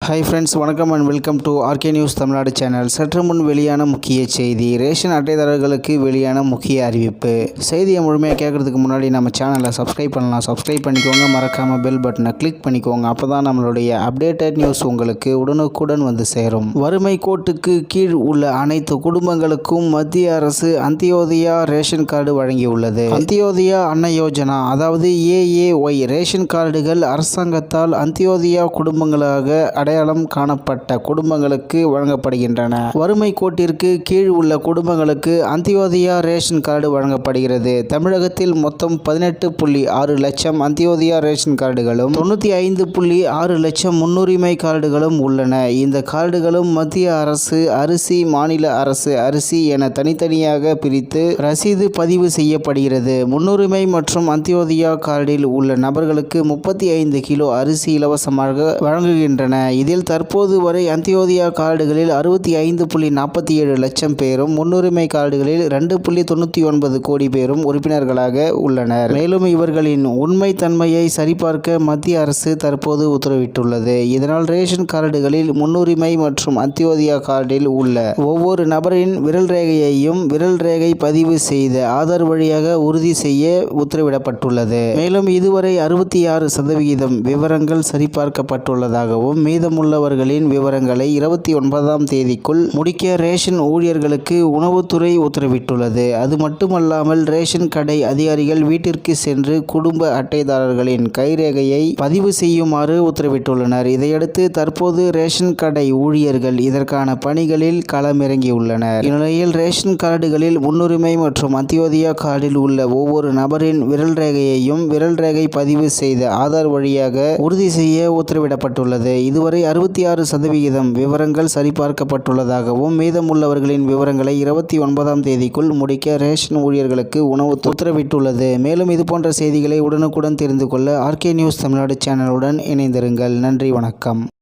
Hi friends, வணக்கம் and welcome to RK news Tamil Nadu channel. சற்று முன் வெளியான முக்கிய செய்தி. ரேஷன் அட்டைதாரர்களுக்கு வெளியான முக்கிய அறிவிப்பு. செய்தியை முழுமையாக கேட்குறதுக்கு முன்னாடி நம்ம சேனலை சப்ஸ்கிரைப் பண்ணலாம். சப்ஸ்கிரைப் பண்ணிக்கோங்க. மறக்காமல் பெல் பட்டனை கிளிக் பண்ணிக்கோங்க. அப்போ தான் நம்மளுடைய அப்டேட்டட் நியூஸ் உங்களுக்கு உடனுக்குடன் வந்து சேரும். வறுமை கோட்டுக்கு கீழ் உள்ள அனைத்து குடும்பங்களுக்கும் மத்திய அரசு அந்தியோதயா ரேஷன் கார்டு வழங்கியுள்ளது. அந்தியோதயா அன்ன யோஜனா, அதாவது AAY ரேஷன் கார்டுகள் அரசாங்கத்தால் அந்தியோதயா குடும்பங்களாக அடையாளம் காணப்பட்ட குடும்பங்களுக்கு வழங்கப்படுகின்றன. வறுமை கோட்டிற்கு கீழ் உள்ள குடும்பங்களுக்கு அந்தியோதயா ரேஷன் கார்டு வழங்கப்படுகிறது. தமிழகத்தில் மொத்தம் 18.6 லட்சம் அந்தியோதயா ரேஷன் கார்டுகளும் 95.6 லட்சம் முன்னுரிமை கார்டுகளும் உள்ளன. இந்த கார்டுகளும் மத்திய அரசு அரிசி, மாநில அரசு அரிசி என தனித்தனியாக பிரித்து ரசீது பதிவு செய்யப்படுகிறது. முன்னுரிமை மற்றும் அந்தியோதயா கார்டில் உள்ள நபர்களுக்கு 35 கிலோ அரிசி இலவசமாக வழங்குகின்றன. இதில் தற்போது வரை அந்தியோதயா கார்டுகளில் 65.47 லட்சம் பேரும், முன்னுரிமை கார்டுகளில் 2.99 கோடி பேரும் உறுப்பினர்களாக உள்ளனர். மேலும் இவர்களின் உண்மை தன்மையை சரிபார்க்க மத்திய அரசு தற்போது உத்தரவிட்டுள்ளது. இதனால் ரேஷன் கார்டுகளில் முன்னுரிமை மற்றும் அந்தியோதயா கார்டில் உள்ள ஒவ்வொரு நபரின் விரல் ரேகையையும் விரல் ரேகை பதிவு செய்த ஆதார் வழியாக உறுதி செய்ய உத்தரவிடப்பட்டுள்ளது. மேலும் இதுவரை 66% விவரங்கள் சரிபார்க்கப்பட்டுள்ளதாகவும் மீதமுள்ளவர்களின் விவரங்களை 29ஆம் தேதிக்குள் முடிக்க ரேஷன் ஊழியர்களுக்கு உணவுத்துறை உத்தரவிட்டுள்ளது. அது மட்டுமல்லாமல் ரேஷன் கடை அதிகாரிகள் வீட்டிற்கு சென்று குடும்ப அட்டைதாரர்களின் கைரேகையை பதிவு செய்யுமாறு உத்தரவிட்டுள்ளனர். இதையடுத்து தற்போது ரேஷன் கடை ஊழியர்கள் இதற்கான பணிகளில் களமிறங்கியுள்ளனர். இந்நிலையில் ரேஷன் கார்டுகளில் முன்னுரிமை மற்றும் அந்தியோதயா கார்டில் உள்ள ஒவ்வொரு நபரின் விரல் ரேகையையும் விரல் ரேகை பதிவு செய்த ஆதார் வழியாக உறுதி செய்ய உத்தரவிடப்பட்டுள்ளது. இதுவரை 66% விவரங்கள் சரிபார்க்கப்பட்டுள்ளதாகவும் மீதமுள்ளவர்களின் விவரங்களை 29ஆம் தேதிக்குள் முடிக்க ரேஷன் ஊழியர்களுக்கு உணவு உத்தரவிட்டுள்ளது. மேலும் இதுபோன்ற செய்திகளை உடனுக்குடன் தெரிந்து கொள்ள ஆர்கே நியூஸ் தமிழ்நாடு சேனலுடன் இணைந்திருங்கள். நன்றி, வணக்கம்.